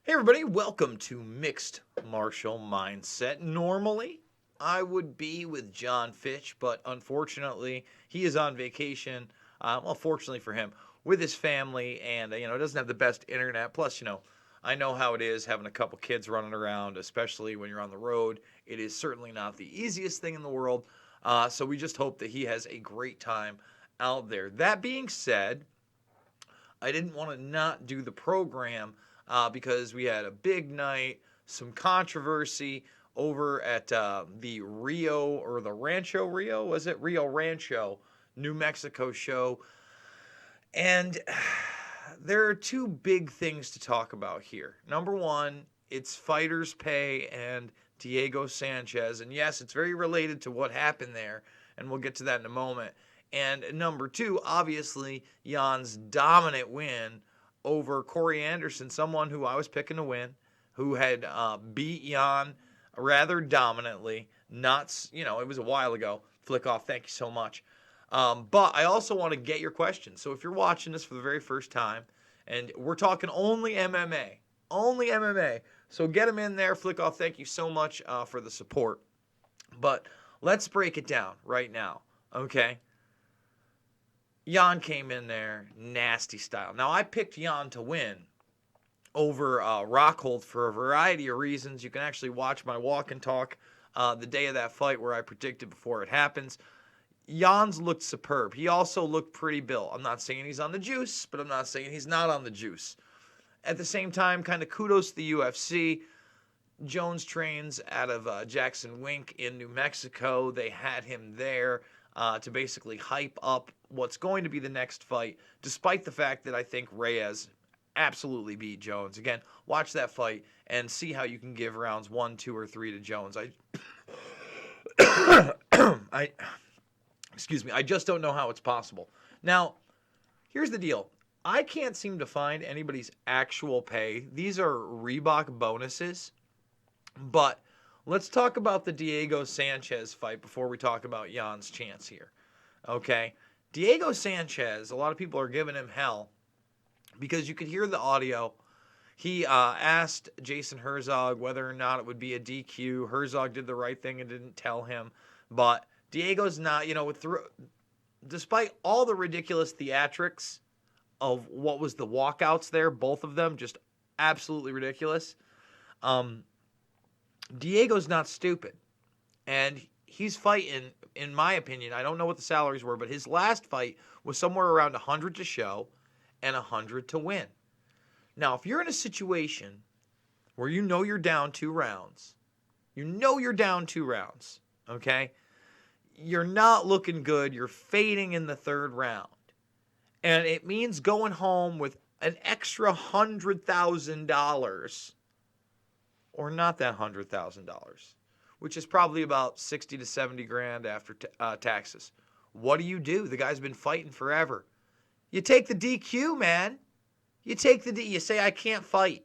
Hey everybody, welcome to Mixed Martial Mindset. Normally, I would be with John Fitch, but unfortunately, he is on vacation. Fortunately for him, with his family, and doesn't have the best internet. Plus, I know how it is having a couple kids running around, especially when you're on the road. It is certainly not the easiest thing in the world. So we just hope that he has a great time out there. That being said, I didn't want to not do the program because we had a big night, some controversy over at the Rio or the Rancho Rio, was it? Rio Rancho, New Mexico show. And there are two big things to talk about here. Number one, it's fighters' pay and Diego Sanchez. And yes, it's very related to what happened there, and we'll get to that in a moment. And number two, obviously, Jan's dominant win over Corey Anderson, someone who I was picking to win, who had beat Jan rather dominantly. It was a while ago. Flick off, thank you so much. But I also want to get your questions. So if you're watching this for the very first time, and we're talking only MMA, so get them in there. Flick off, thank you so much for the support. But let's break it down right now, okay? Jan came in there, nasty style. Now, I picked Jan to win over Rockhold for a variety of reasons. You can actually watch my walk and talk the day of that fight where I predicted before it happens. Jan's looked superb. He also looked pretty built. I'm not saying he's on the juice, but I'm not saying he's not on the juice. At the same time, kind of kudos to the UFC. Jones trains out of Jackson Wink in New Mexico. They had him there to basically hype up what's going to be the next fight, despite the fact that I think Reyes absolutely beat Jones. Again, watch that fight and see how you can give rounds 1, 2, or 3 to Jones. I just don't know how it's possible. Now, here's the deal. I can't seem to find anybody's actual pay. These are Reebok bonuses. But let's talk about the Diego Sanchez fight before we talk about Jan's chance here. Okay? Diego Sanchez, a lot of people are giving him hell because you could hear the audio. He asked Jason Herzog whether or not it would be a DQ. Herzog did the right thing and didn't tell him. But Diego's not, despite all the ridiculous theatrics of what was the walkouts there, both of them just absolutely ridiculous. Diego's not stupid. And he's fighting, in my opinion, I don't know what the salaries were, but his last fight was somewhere around 100 to show and 100 to win. Now, if you're in a situation where you're down 2 rounds, okay? You're not looking good. You're fading in the 3rd round. And it means going home with an extra $100,000, or not that $100,000, which is probably about 60 to 70 grand after taxes. What do? The guy's been fighting forever. You take the DQ, man. You say, I can't fight.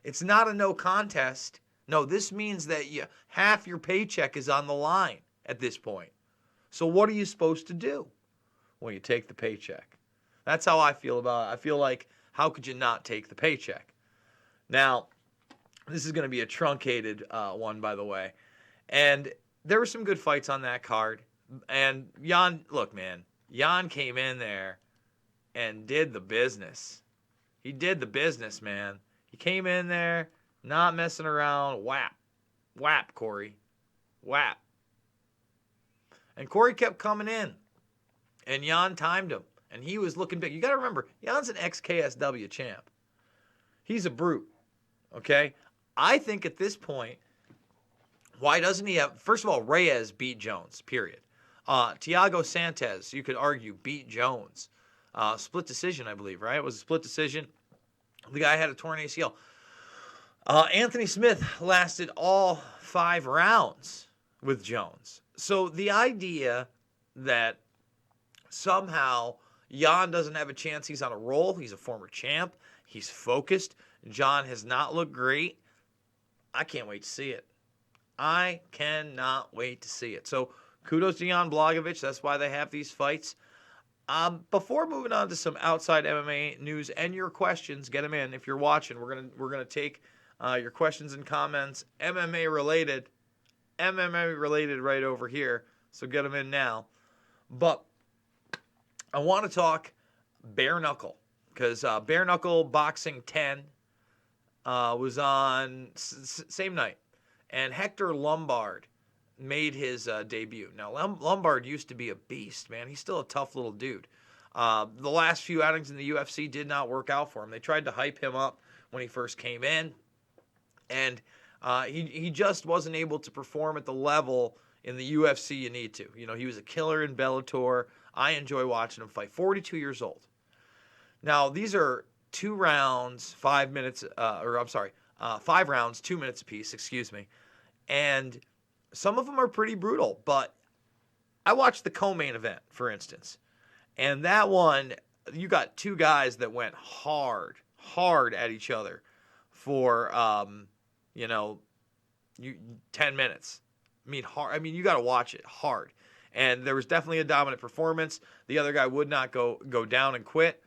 It's not a no contest. No, this means that half your paycheck is on the line at this point. So what are you supposed to do? Well, you take the paycheck. That's how I feel about it. I feel like, how could you not take the paycheck? Now, this is going to be a truncated one, by the way. And there were some good fights on that card. And Jan came in there and did the business. He did the business, man. He came in there, not messing around. Whap. Whap, Corey. Whap. And Corey kept coming in. And Jan timed him. And he was looking big. You got to remember, Jan's an ex-KSW champ. He's a brute. Okay? I think at this point, why doesn't he have... First of all, Reyes beat Jones, period. Thiago Santos, you could argue, beat Jones. Split decision, I believe, right? It was a split decision. The guy had a torn ACL. Anthony Smith lasted all 5 rounds with Jones. So the idea that somehow Jan doesn't have a chance, he's on a roll, he's a former champ, he's focused, Jon has not looked great, I can't wait to see it. I cannot wait to see it. So kudos to Jan Blachowicz. That's why they have these fights. Before moving on to some outside MMA news and your questions, get them in if you're watching. We're gonna take your questions and comments, MMA related right over here. So get them in now. But I want to talk bare knuckle because bare knuckle boxing 10 was on same night, and Hector Lombard made his debut. Now, Lombard used to be a beast, man. He's still a tough little dude. The last few outings in the UFC did not work out for him. They tried to hype him up when he first came in, and he just wasn't able to perform at the level in the UFC you need to. You know, he was a killer in Bellator. I enjoy watching him fight. 42 years old. Now, these are 2 rounds, 5 minutes, 5 rounds, 2 minutes apiece, excuse me. And some of them are pretty brutal, but I watched the co-main event, for instance. And that one, you got 2 guys that went hard at each other for, 10 minutes. I mean, you got to watch it hard. And there was definitely a dominant performance. The other guy would not go down and quit.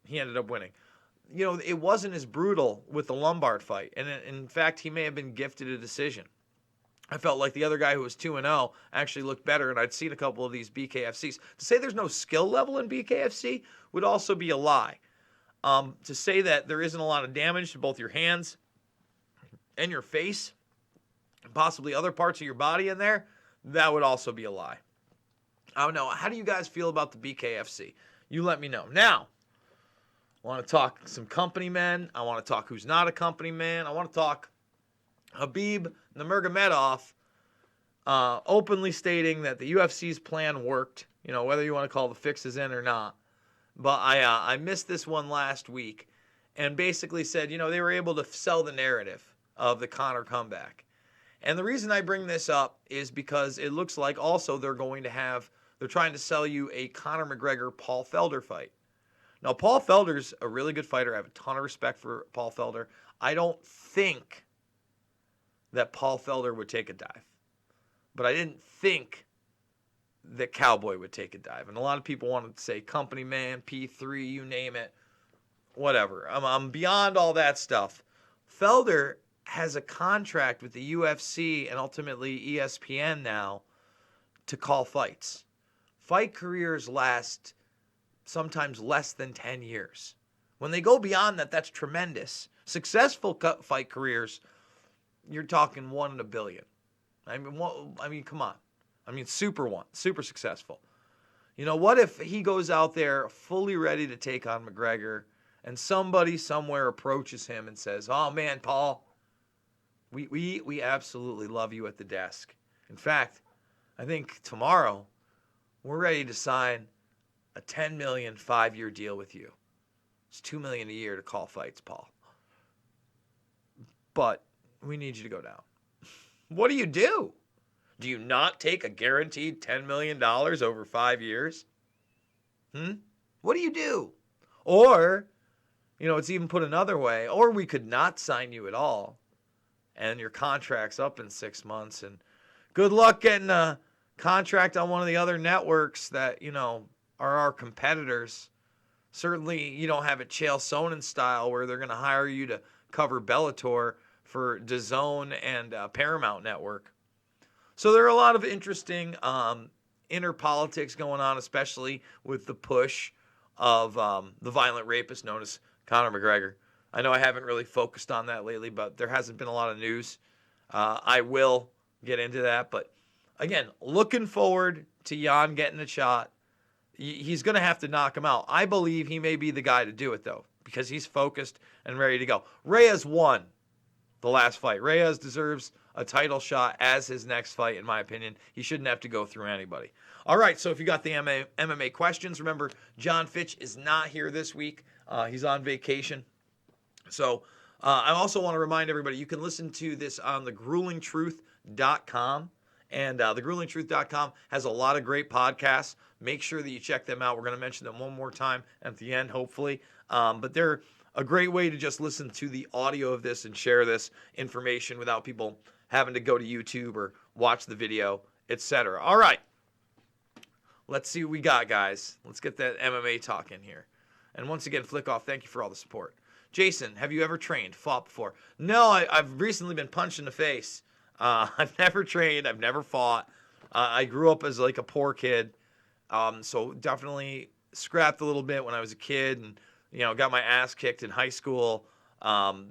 He ended up winning. You know, it wasn't as brutal with the Lombard fight. And in fact, he may have been gifted a decision. I felt like the other guy who was 2-0 actually looked better, and I'd seen a couple of these BKFCs. To say there's no skill level in BKFC would also be a lie. To say that there isn't a lot of damage to both your hands and your face, and possibly other parts of your body in there, that would also be a lie. I don't know. How do you guys feel about the BKFC? You let me know. Now, I want to talk some company men. I want to talk who's not a company man. I want to talk Habib Nurmagomedov openly stating that the UFC's plan worked, you know, whether you want to call the fixes in or not. But I missed this one last week and basically said, you know, they were able to sell the narrative of the Conor comeback. And the reason I bring this up is because it looks like also they're trying to sell you a Conor McGregor-Paul Felder fight. Now, Paul Felder's a really good fighter. I have a ton of respect for Paul Felder. I don't think that Paul Felder would take a dive. But I didn't think that Cowboy would take a dive. And a lot of people wanted to say company man, P3, you name it, whatever. I'm beyond all that stuff. Felder has a contract with the UFC and ultimately ESPN now to call fights. Fight careers last sometimes less than 10 years. When they go beyond that, that's tremendous. Successful fight careers, you're talking 1 in a billion. I mean, come on. I mean, super successful. You know, what if he goes out there fully ready to take on McGregor and somebody somewhere approaches him and says, oh man, Paul, we absolutely love you at the desk. In fact, I think tomorrow we're ready to sign a $10 million 5-year deal with you. It's $2 million a year to call fights, Paul. But we need you to go down. What do you do? Do you not take a guaranteed $10 million over 5 years? What do you do? Or, you know, it's even put another way, or we could not sign you at all, and your contract's up in 6 months, and good luck getting a contract on one of the other networks that, you know, are our competitors. Certainly, you don't have it Chael Sonnen style where they're going to hire you to cover Bellator for DAZN and Paramount Network. So there are a lot of interesting inner politics going on, especially with the push of the violent rapist known as Conor McGregor. I know I haven't really focused on that lately, but there hasn't been a lot of news. I will get into that. But again, looking forward to Jan getting a shot. He's going to have to knock him out. I believe he may be the guy to do it, though, because he's focused and ready to go. Reyes won the last fight. Reyes deserves a title shot as his next fight, in my opinion. He shouldn't have to go through anybody. All right, so if you got the MMA questions, remember, Jon Fitch is not here this week. He's on vacation. So I also want to remind everybody, you can listen to this on thegruelingtruth.com. And thegruelingtruth.com has a lot of great podcasts. Make sure that you check them out. We're going to mention them one more time at the end, hopefully. But they're a great way to just listen to the audio of this and share this information without people having to go to YouTube or watch the video, etc. All right. let's see what we got, guys. Let's get that MMA talk in here. And once again, Flick Off, thank you for all the support. Jason, have you ever trained, fought before? No, I've recently been punched in the face. I've never trained. I've never fought. I grew up as like a poor kid. So definitely scrapped a little bit when I was a kid and, got my ass kicked in high school. I've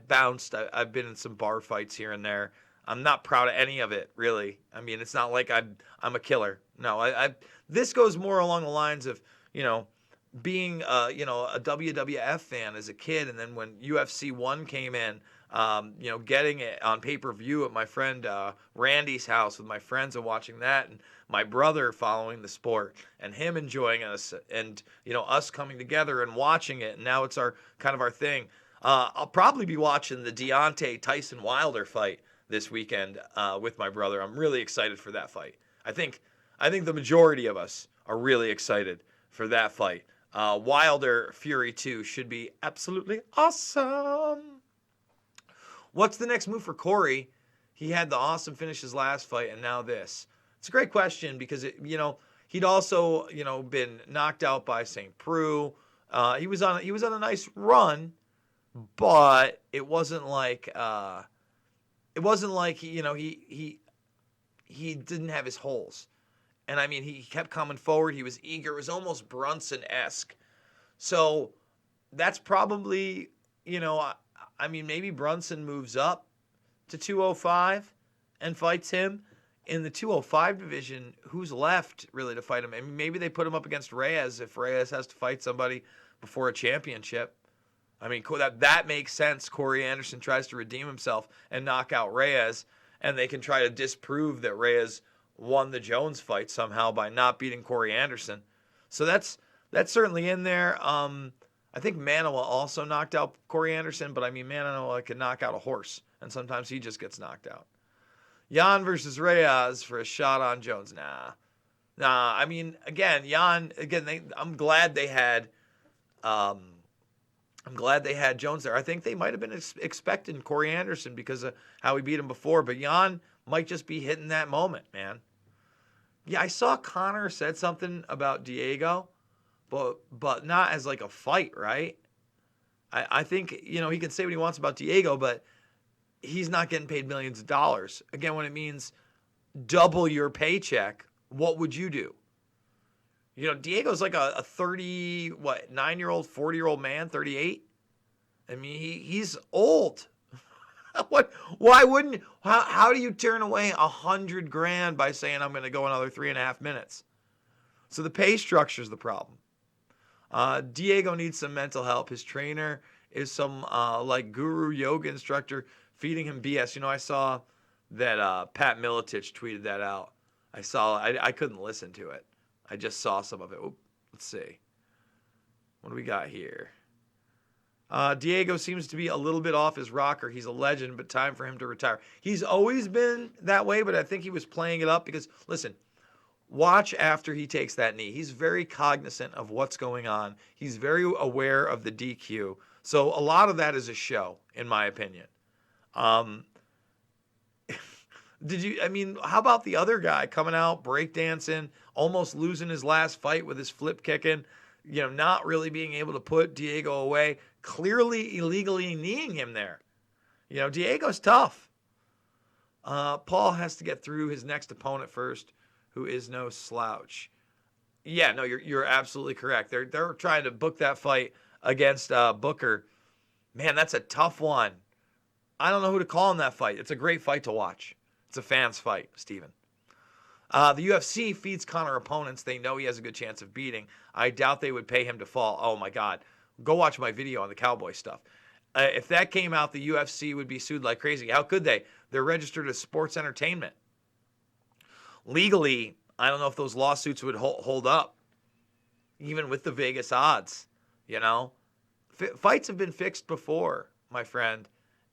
bounced. I've been in some bar fights here and there. I'm not proud of any of it, really. I mean, it's not like I'm a killer. No, this goes more along the lines of, being, a WWF fan as a kid. And then when UFC 1 came in, getting it on pay-per-view at my friend Randy's house with my friends and watching that, and my brother following the sport and him enjoying us, and us coming together and watching it, and now it's our thing. I'll probably be watching the Deontay Tyson Wilder fight this weekend with my brother. I'm really excited for that fight. I think the majority of us are really excited for that fight. Wilder Fury 2 should be absolutely awesome. What's the next move for Corey? He had the awesome finish his last fight, and now this. It's a great question because he'd also been knocked out by St. Preux. He was on a nice run, but it wasn't like he didn't have his holes. And I mean, he kept coming forward. He was eager. It was almost Brunson-esque. So that's probably, maybe Brunson moves up to 205 and fights him. In the 205 division, who's left really to fight him? I mean, maybe they put him up against Reyes if Reyes has to fight somebody before a championship. I mean, that makes sense. Corey Anderson tries to redeem himself and knock out Reyes, and they can try to disprove that Reyes won the Jones fight somehow by not beating Corey Anderson. So that's certainly in there. I think Manoa also knocked out Corey Anderson, but I mean, Manoa can knock out a horse, and sometimes he just gets knocked out. Jan versus Reyes for a shot on Jones. Nah. I mean, again, Jan. I'm glad they had Jones there. I think they might have been expecting Corey Anderson because of how he beat him before, but Jan might just be hitting that moment, man. Yeah, I saw Conor said something about Diego, but not as like a fight, right? I think, he can say what he wants about Diego, but he's not getting paid millions of dollars. Again, when it means double your paycheck, what would you do? Diego's like a 9-year-old, 40-year-old man, 38. I mean, he's old. Why wouldn't? How do you turn away $100,000 by saying I'm going to go another 3.5 minutes? So the pay structure is the problem. Diego needs some mental help. His trainer is some guru yoga instructor feeding him BS. I saw that Pat Miletich tweeted that out. I couldn't listen to it. I just saw some of it. Let's see. What do we got here? Diego seems to be a little bit off his rocker. He's a legend, but time for him to retire. He's always been that way, but I think he was playing it up because, listen, watch after he takes that knee. He's very cognizant of what's going on. He's very aware of the DQ. So a lot of that is a show, in my opinion. How about the other guy coming out, breakdancing, almost losing his last fight with his flip kicking, not really being able to put Diego away, clearly illegally kneeing him there. Diego's tough. Paul has to get through his next opponent first, who is no slouch. Yeah, no, you're absolutely correct. They're trying to book that fight against Booker. Man, that's a tough one. I don't know who to call in that fight. It's a great fight to watch. It's a fan's fight, Steven. The UFC feeds Conor opponents they know he has a good chance of beating. I doubt they would pay him to fall. Oh, my God. Go watch my video on the Cowboy stuff. If that came out, the UFC would be sued like crazy. How could they? They're registered as sports entertainment. Legally, I don't know if those lawsuits would hold up, even with the Vegas odds. Fights have been fixed before, my friend.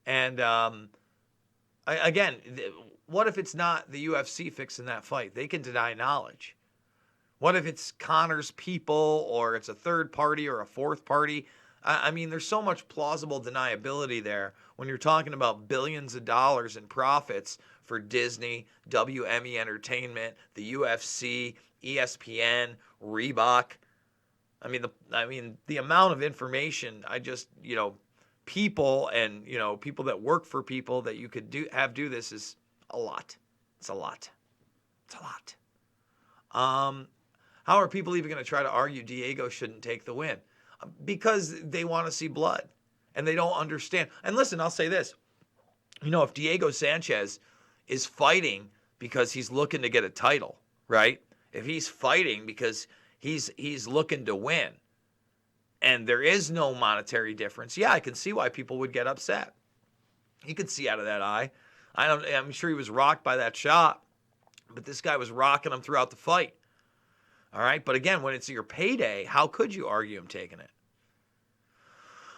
And again, what if it's not the UFC fixing that fight? They can deny knowledge. What if it's Conor's people or it's a third party or a fourth party? I mean, there's so much plausible deniability there when you're talking about billions of dollars in profits for Disney, WME Entertainment, the UFC, ESPN, Reebok. The amount of information, people and, people that work for people that you could do this is a lot. It's a lot. It's a lot. How are people even going to try to argue Diego shouldn't take the win? Because they want to see blood and they don't understand. And listen, I'll say this. If Diego Sanchez is fighting because he's looking to get a title, right? If he's fighting because he's looking to win and there is no monetary difference, yeah, I can see why people would get upset. You could see out of that eye. I'm sure he was rocked by that shot, but this guy was rocking him throughout the fight. All right, but again, when it's your payday, how could you argue him taking it?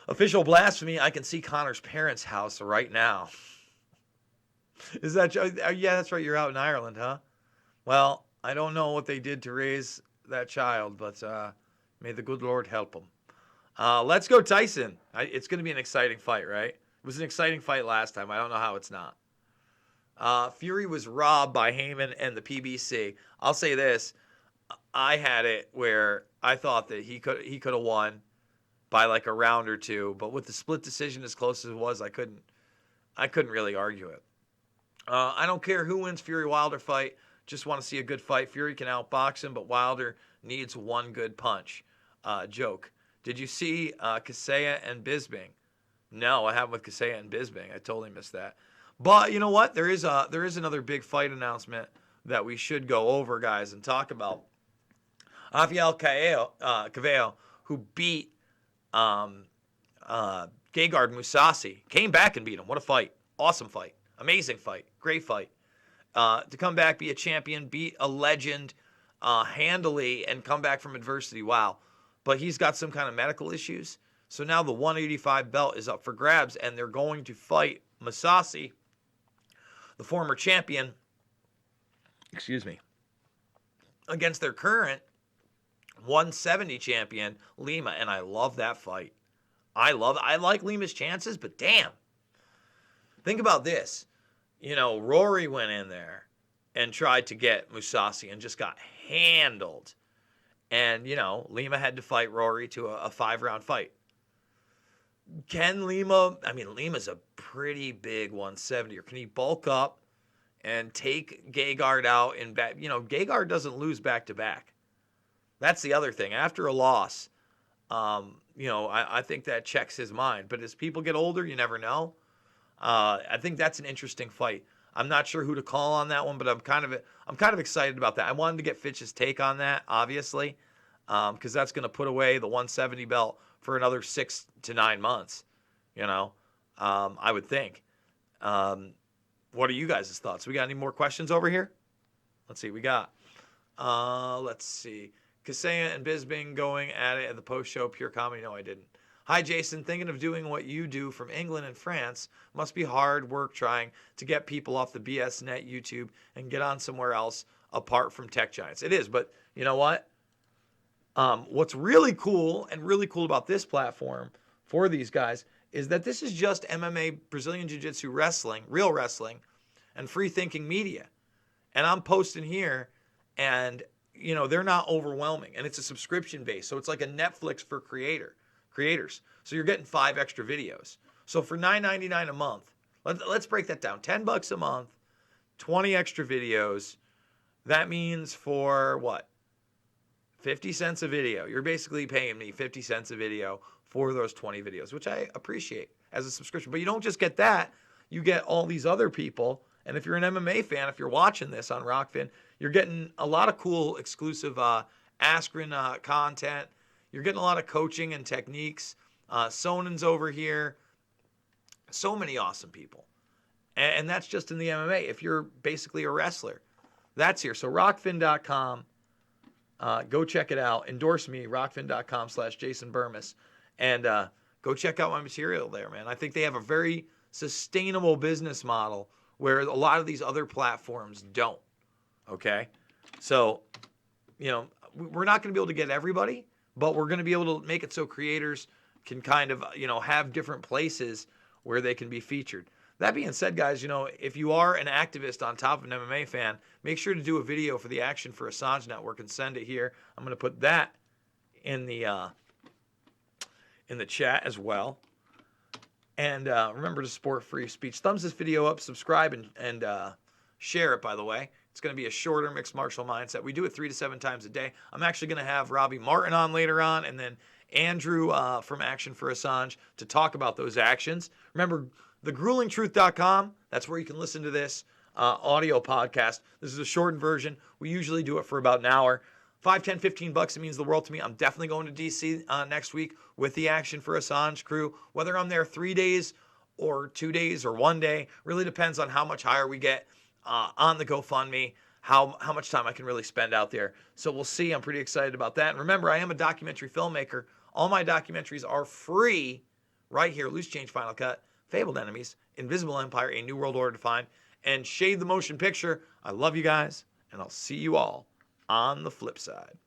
Official blasphemy, I can see Conor's parents' house right now. Is that, yeah, that's right, you're out in Ireland, huh? Well, I don't know what they did to raise that child, but may the good Lord help him. Let's go Tyson. It's going to be an exciting fight, right? It was an exciting fight last time. I don't know how it's not. Fury was robbed by Heyman and the PBC. I'll say this. I had it where I thought that he could have won by like a round or two, but with the split decision as close as it was, I couldn't really argue it. I don't care who wins Fury Wilder fight. Just want to see a good fight. Fury can outbox him, but Wilder needs one good punch. Joke. Did you see Kaseya and Bisping? No, I haven't with Kaseya and Bisping. I totally missed that. But you know what? There is another big fight announcement that we should go over, guys, and talk about. Rafael Cavallo, who beat Gegard Mousasi, came back and beat him. What a fight. Awesome fight. Amazing fight. Great fight. To come back, be a champion, beat a legend handily, and come back from adversity. Wow. But he's got some kind of medical issues. So now the 185 belt is up for grabs, and they're going to fight Mousasi, the former champion, against their current 170 champion, Lima, and I love that fight. I like Lima's chances, but damn. Think about this. Rory went in there and tried to get Mousasi and just got handled. And, Lima had to fight Rory to a 5-round fight. Lima's a pretty big 170. Or can he bulk up and take Gegard out in back? Gegard doesn't lose back-to-back. That's the other thing. After a loss, I think that checks his mind. But as people get older, you never know. I think that's an interesting fight. I'm not sure who to call on that one, but I'm kind of excited about that. I wanted to get Fitch's take on that, obviously, because that's going to put away the 170 belt for another 6 to 9 months. I would think. What are you guys' thoughts? We got any more questions over here? Let's see. We got. Let's see. Kaseya and Bisping going at it at the post-show. Pure comedy. No, I didn't. Hi, Jason. Thinking of doing what you do from England and France. Must be hard work trying to get people off the BS net YouTube and get on somewhere else apart from tech giants. It is, but you know what? What's really cool about this platform for these guys is that this is just MMA, Brazilian Jiu-Jitsu wrestling, real wrestling, and free-thinking media. And I'm posting here, and they're not overwhelming, and it's a subscription base, so it's like a Netflix for creators. So you're getting 5 extra videos. So for $9.99 a month, let's break that down. $10 a month, 20 extra videos. That means for what? 50 cents a video. You're basically paying me 50 cents a video for those 20 videos, which I appreciate as a subscription. But you don't just get that. You get all these other people. And if you're an MMA fan, if you're watching this on Rockfin, you're getting a lot of cool exclusive Askren content. You're getting a lot of coaching and techniques. Sonen's over here. So many awesome people. And that's just in the MMA. If you're basically a wrestler, that's here. So rockfin.com. Go check it out. Endorse me, rockfin.com/Jason Burmis. And go check out my material there, man. I think they have a very sustainable business model where a lot of these other platforms don't. Okay? So, we're not going to be able to get everybody, but we're going to be able to make it so creators can kind of, have different places where they can be featured. That being said, guys, if you are an activist on top of an MMA fan, make sure to do a video for the Action for Assange Network and send it here. I'm going to put that in the chat as well. And remember to support free speech. Thumbs this video up, subscribe, and share it, by the way. It's going to be a shorter mixed martial mindset. We do it 3 to 7 times a day. I'm actually going to have Robbie Martin on later on, and then Andrew from Action for Assange to talk about those actions. Remember, thegruelingtruth.com, that's where you can listen to this audio podcast. This is a shortened version. We usually do it for about an hour. $5, $10, $15, it means the world to me. I'm definitely going to DC next week with the Action for Assange crew. Whether I'm there 3 days or 2 days or 1 day, really depends on how much higher we get on the GoFundMe, how much time I can really spend out there. So we'll see. I'm pretty excited about that. And remember, I am a documentary filmmaker. All my documentaries are free right here. Loose Change Final Cut, Fabled Enemies, Invisible Empire, A New World Order Defined, and Shade the Motion Picture. I love you guys, and I'll see you all on the flip side.